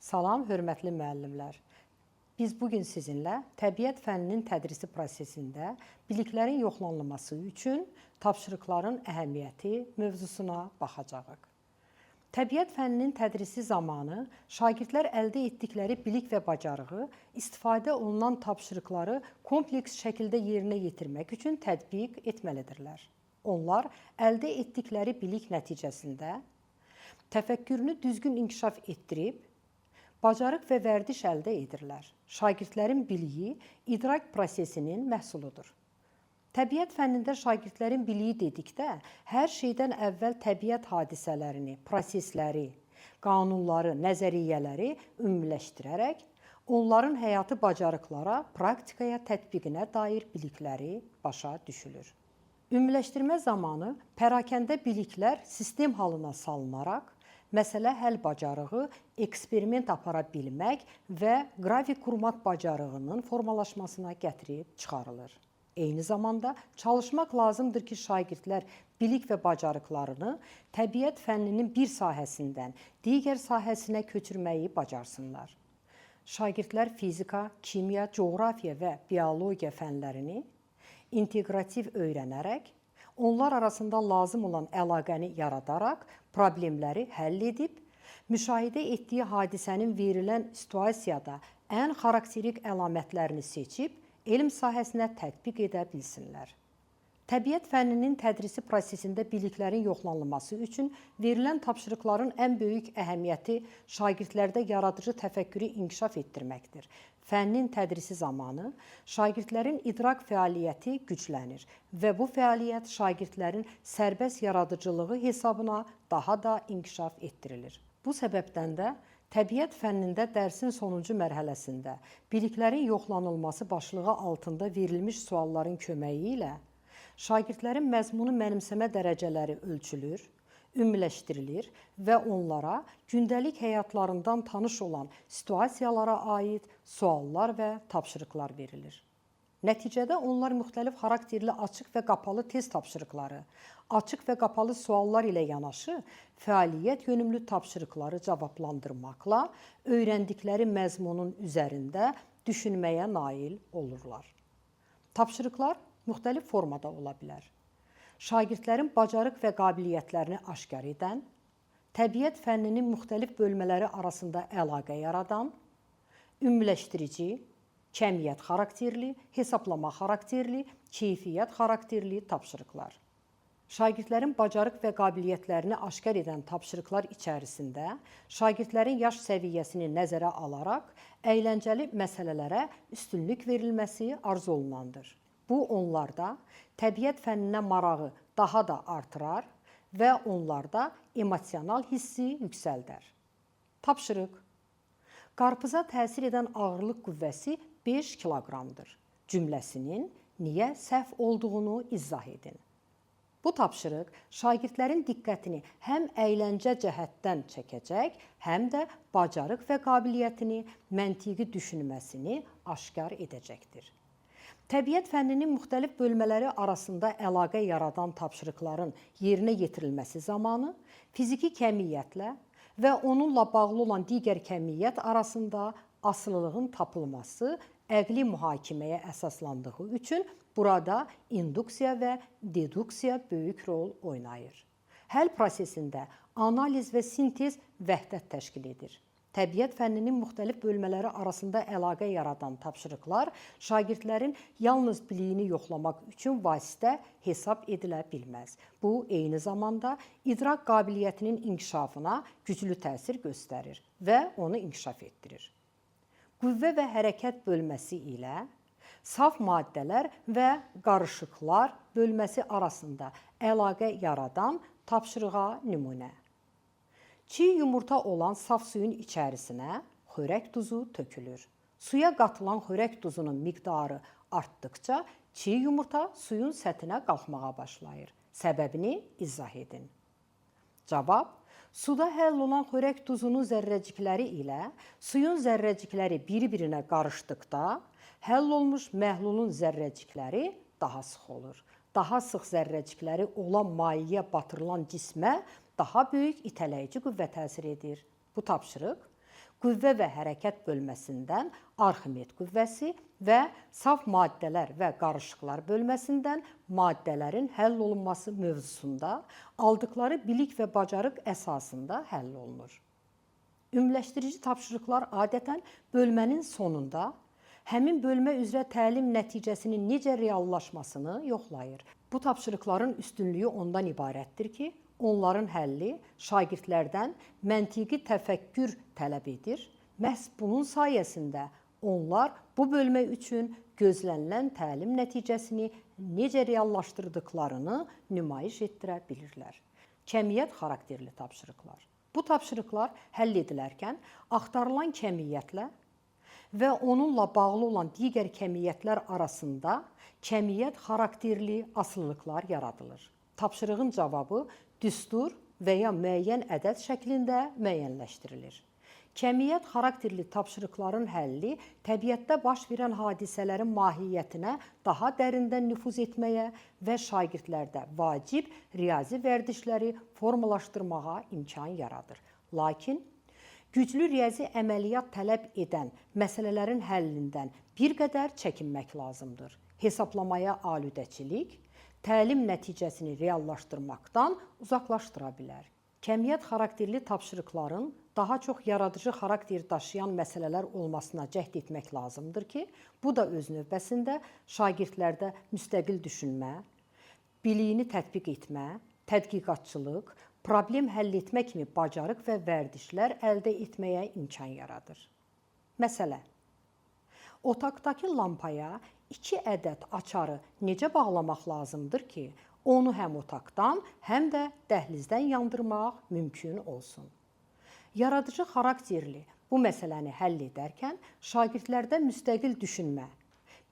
Salam, hörmətli müəllimlər. Biz bugün sizinlə təbiət fənninin tədrisi prosesində biliklərin yoxlanılması üçün tapşırıqların əhəmiyyəti mövzusuna baxacağıq. Təbiət fənninin tədrisi zamanı şagirdlər əldə etdikləri bilik və bacarığı istifadə olunan tapşırıqları kompleks şəkildə yerinə yetirmək üçün tətbiq etməlidirlər. Onlar əldə etdikləri bilik nəticəsində təfəkkürünü düzgün inkişaf etdirib, bacarıq və vərdiş əldə edirlər. Şagirdlərin biliyi idrak prosesinin məhsuludur. Təbiət fənnində şagirdlərin biliyi dedikdə, hər şeydən əvvəl təbiət hadisələrini, prosesləri, qanunları, nəzəriyyələri ümumiləşdirərək, onların həyatı bacarıqlara, praktikaya tətbiqinə dair bilikləri başa düşülür. Ümumiləşdirmə zamanı pərakəndə biliklər sistem halına salınaraq, məsələ həll bacarığı, eksperiment apara bilmək və qrafik qurmaq bacarığının formalaşmasına gətirib çıxarılır. Eyni zamanda çalışmaq lazımdır ki, şagirdlər bilik və bacarıqlarını təbiət fənninin bir sahəsindən digər sahəsinə köçürməyi bacarsınlar. Şagirdlər fizika, kimya, coğrafiya və biologiya fənlərini inteqrativ öyrənərək, onlar arasında lazım olan əlaqəni yaradaraq, problemləri həll edib, müşahidə etdiyi hadisənin verilən situasiyada ən xarakterik əlamətlərini seçib, elm sahəsinə tətbiq edə bilsinlər. Təbiət fənninin tədrisi prosesində biliklərin yoxlanılması üçün verilən tapşırıqların ən böyük əhəmiyyəti şagirdlərdə yaradıcı təfəkkürü inkişaf etdirməkdir. Fənnin tədrisi zamanı şagirdlərin idrak fəaliyyəti güclənir və bu fəaliyyət şagirdlərin sərbəst yaradıcılığı hesabına daha da inkişaf etdirilir. Bu səbəbdən də təbiət fənnində dərsin sonuncu mərhələsində biliklərin yoxlanılması başlığı altında verilmiş sualların köməyi ilə şagirdlərin məzmunu mənimsəmə dərəcələri ölçülür, ümumiləşdirilir və onlara gündəlik həyatlarından tanış olan situasiyalara aid suallar və tapşırıqlar verilir. Nəticədə onlar müxtəlif xarakterli açıq və qapalı test tapşırıqları, açıq və qapalı suallar ilə yanaşı, fəaliyyət yönümlü tapşırıqları cavablandırmaqla öyrəndikləri məzmunun üzərində düşünməyə nail olurlar. Tapşırıqlar müxtəlif formada ola bilər. Şagirdlərin bacarıq və qabiliyyətlərini aşkar edən, təbiət fənninin müxtəlif bölmələri arasında əlaqə yaradan, ümumiləşdirici, kəmiyyət xarakterli, hesablama xarakterli, keyfiyyət xarakterli tapşırıqlar. Şagirdlərin bacarıq və qabiliyyətlərini aşkar edən tapşırıqlar içərisində şagirdlərin yaş səviyyəsini nəzərə alaraq əyləncəli məsələlərə üstünlük verilməsi arzu olunandır. Bu, onlarda təbiət fənninə marağı daha da artırar və onlarda emosional hissi yüksəldər. Tapşırıq. Qarpıza təsir edən ağırlıq qüvvəsi 5 kiloqramdır. Cümləsinin niyə səhv olduğunu izah edin. Bu tapşırıq şagirdlərin diqqətini həm əyləncə cəhətdən çəkəcək, həm də bacarıq və qabiliyyətini, məntiqi düşünməsini aşkar edəcəkdir. Təbiət fənninin müxtəlif bölmələri arasında əlaqə yaradan tapşırıqların yerinə yetirilməsi zamanı fiziki kəmiyyətlə və onunla bağlı olan digər kəmiyyət arasında asılılığın tapılması əqli mühakiməyə əsaslandığı üçün burada induksiya və deduksiya böyük rol oynayır. Həll prosesində analiz və sintez vəhdət təşkil edir. Təbiət fənninin müxtəlif bölmələri arasında əlaqə yaradan tapşırıqlar şagirdlərin yalnız biliyini yoxlamaq üçün vasitə hesab edilə bilməz. Bu, eyni zamanda idrak qabiliyyətinin inkişafına güclü təsir göstərir və onu inkişaf etdirir. Qüvvə və hərəkət bölməsi ilə saf maddələr və qarışıqlar bölməsi arasında əlaqə yaradan tapşırığa nümunə. Çiğ yumurta olan saf suyun içərisinə xörək duzu tökülür. Suya qatılan xörək duzunun miqdarı artdıqca çiğ yumurta suyun səthinə qalxmağa başlayır. Səbəbini izah edin. Cavab. Suda həll olan xörək duzunun zərrəcikləri ilə suyun zərrəcikləri bir-birinə qarışdıqda həll olmuş məhlulun zərrəcikləri daha sıx olur. Daha sıx zərrəcikləri olan mayeyə batırılan cismə daha böyük itələyici qüvvə təsir edir. Bu tapşırıq qüvvə və hərəkət bölməsindən Arximed qüvvəsi və saf maddələr və qarışıqlar bölməsindən maddələrin həll olunması mövzusunda aldıqları bilik və bacarıq əsasında həll olunur. Ümumiləşdirici tapşırıqlar adətən bölmənin sonunda həmin bölmə üzrə təlim nəticəsinin necə reallaşmasını yoxlayır. Bu tapşırıqların üstünlüyü ondan ibarətdir ki, onların həlli şagirdlərdən məntiqi təfəkkür tələb edir. Məhz bunun sayəsində onlar bu bölmə üçün gözlənilən təlim nəticəsini necə reallaşdırdıqlarını nümayiş etdirə bilirlər. Kəmiyyət xarakterli tapşırıqlar. Bu tapşırıqlar həll edilərkən axtarılan kəmiyyətlə və onunla bağlı olan digər kəmiyyətlər arasında kəmiyyət xarakterli asılılıqlar yaradılır. Tapşırığın cavabı düstur və ya müəyyən ədəd şəklində müəyyənləşdirilir. Kəmiyyət xarakterli tapşırıqların həlli təbiətdə baş verən hadisələrin mahiyyətinə daha dərindən nüfuz etməyə və şagirdlərdə vacib riyazi vərdişləri formalaşdırmağa imkan yaradır. Lakin güclü riyazi əməliyyat tələb edən məsələlərin həllindən bir qədər çəkinmək lazımdır. Hesablamaya aludəçilik təlim nəticəsini reallaşdırmaqdan uzaqlaşdıra bilər. Kəmiyyət xarakterli tapşırıqların daha çox yaradıcı xarakter daşıyan məsələlər olmasına cəhd etmək lazımdır ki, bu da öz növbəsində şagirdlərdə müstəqil düşünmə, biliyini tətbiq etmə, tədqiqatçılıq, problem həll etmə kimi bacarıq və vərdişlər əldə etməyə imkan yaradır. Məsələ: otaqdakı lampaya 2 ədəd açarı necə bağlamaq lazımdır ki, onu həm otaqdan, həm də dəhlizdən yandırmaq mümkün olsun. Yaradıcı xarakterli bu məsələni həll edərkən şagirdlərdə müstəqil düşünmə,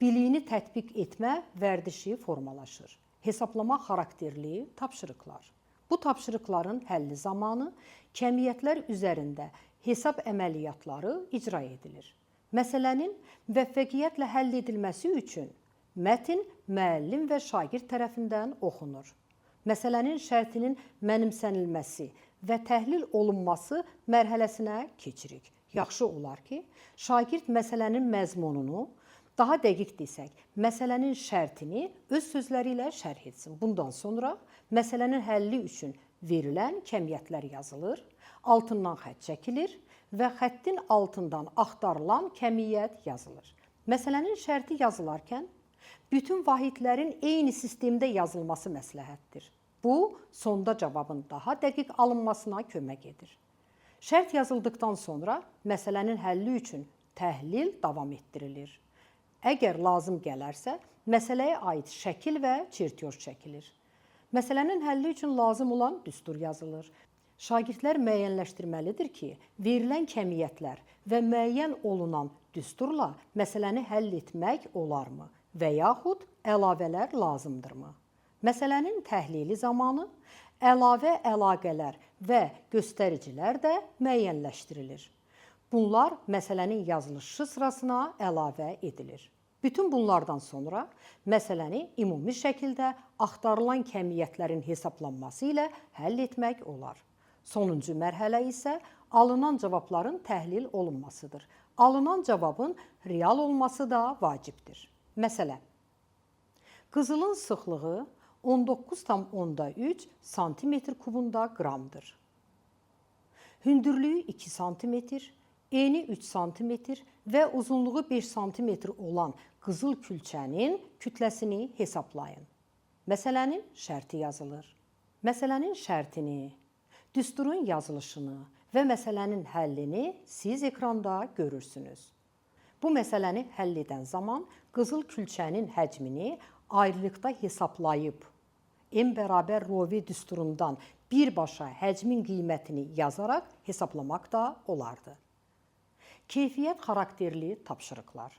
biliyini tətbiq etmə vərdişi formalaşır. Hesablama xarakterli tapşırıqlar. Bu tapşırıqların həlli zamanı kəmiyyətlər üzərində hesab əməliyyatları icra edilir. Məsələnin müvəffəqiyyətlə həll edilməsi üçün mətn müəllim və şagird tərəfindən oxunur. Məsələnin şərtinin mənimsənilməsi və təhlil olunması mərhələsinə keçirik. Yaxşı olar ki, şagird məsələnin məzmununu, daha dəqiq desək, məsələnin şərtini öz sözləri ilə şərh etsin. Bundan sonra məsələnin həlli üçün verilən kəmiyyətlər yazılır, altından xətt çəkilir və xəttin altından axtarılan kəmiyyət yazılır. Məsələnin şərti yazılarkən bütün vahidlərin eyni sistemdə yazılması məsləhətdir. Bu, sonda cavabın daha dəqiq alınmasına kömək edir. Şərt yazıldıqdan sonra məsələnin həlli üçün təhlil davam etdirilir. Əgər lazım gələrsə, məsələyə aid şəkil və çertyoz çəkilir. Məsələnin həlli üçün lazım olan düstur yazılır. Şagirdlər müəyyənləşdirməlidir ki, verilən kəmiyyətlər və müəyyən olunan düsturla məsələni həll etmək olarmı və yaxud əlavələr lazımdırmı? Məsələnin təhlili zamanı əlavə əlaqələr və göstəricilər də müəyyənləşdirilir. Bunlar məsələnin yazılışı sırasına əlavə edilir. Bütün bunlardan sonra məsələni ümumi şəkildə axtarılan kəmiyyətlərin hesablanması ilə həll etmək olar. Sonuncu mərhələ isə alınan cavabların təhlil olunmasıdır. Alınan cavabın real olması da vacibdir. Məsələ: qızılın sıxlığı 19,3 cm kubunda qramdır. Hündürlüyü 2 cm, eni 3 cm və uzunluğu 5 cm olan qızıl külçənin kütləsini hesablayın. Məsələnin şərti yazılır. Məsələnin şərtini, düsturun yazılışını və məsələnin həllini siz ekranda görürsünüz. Bu məsələni həll edən zaman qızıl külçənin həcmini ayrılıqda hesablayıb, n bərabər Rovi düsturundan birbaşa həcmin qiymətini yazaraq hesablamaq da olardı. Keyfiyyət xarakterli tapşırıqlar.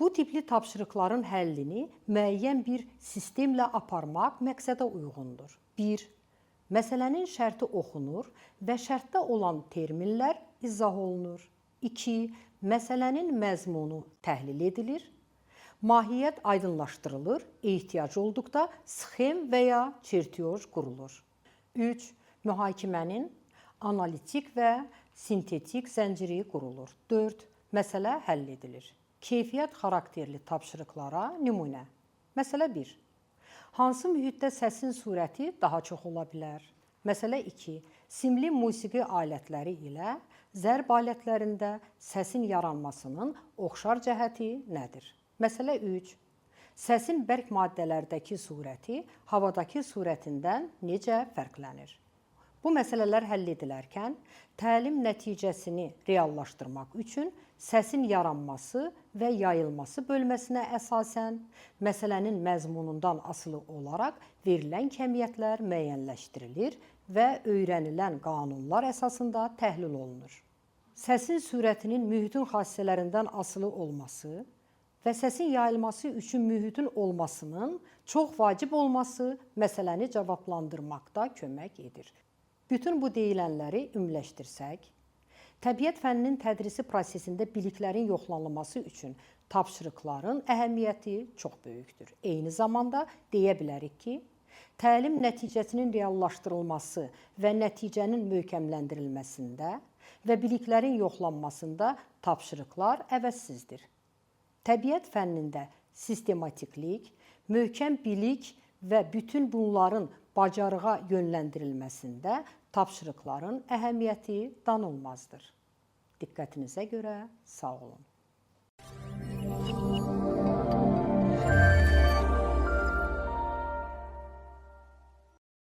Bu tipli tapşırıqların həllini müəyyən bir sistemlə aparmaq məqsədə uyğundur. 1. Məsələnin şərti oxunur və şərtdə olan terminlər izah olunur. 2. Məsələnin məzmunu təhlil edilir, mahiyyət aydınlaşdırılır, ehtiyac olduqda sxem və ya çertyoz qurulur. 3. Mühakimənin analitik və sintetik zənciri qurulur. 4. Məsələ həll edilir. Keyfiyyət xarakterli tapşırıqlara nümunə. Məsələ 1. Hansı mühitdə səsin surəti daha çox ola bilər? Məsələ 2. Simli musiqi alətləri ilə zərb alətlərində səsin yaranmasının oxşar cəhəti nədir? Məsələ 3. Səsin bərk maddələrdəki surəti havadakı surətindən necə fərqlənir? Bu məsələlər həll edilərkən təlim nəticəsini reallaşdırmaq üçün səsin yaranması və yayılması bölməsinə əsasən məsələnin məzmunundan asılı olaraq verilən kəmiyyətlər müəyyənləşdirilir və öyrənilən qanunlar əsasında təhlil olunur. Səsin surətinin mühitin xassələrindən asılı olması və səsin yayılması üçün mühitin olmasının çox vacib olması məsələni cavablandırmaqda kömək edir. Bütün bu deyilənləri ümumiləşdirsək, təbiət fənninin tədrisi prosesində biliklərin yoxlanılması üçün tapşırıqların əhəmiyyəti çox böyükdür. Eyni zamanda deyə bilərik ki, təlim nəticəsinin reallaşdırılması və nəticənin möhkəmləndirilməsində və biliklərin yoxlanmasında tapşırıqlar əvəzsizdir. Təbiət fənnində sistematiklik, möhkəm bilik və bütün bunların bacarığa yönləndirilməsində tapşırıqların əhəmiyyəti danılmazdır. Diqqətinizə görə sağ olun.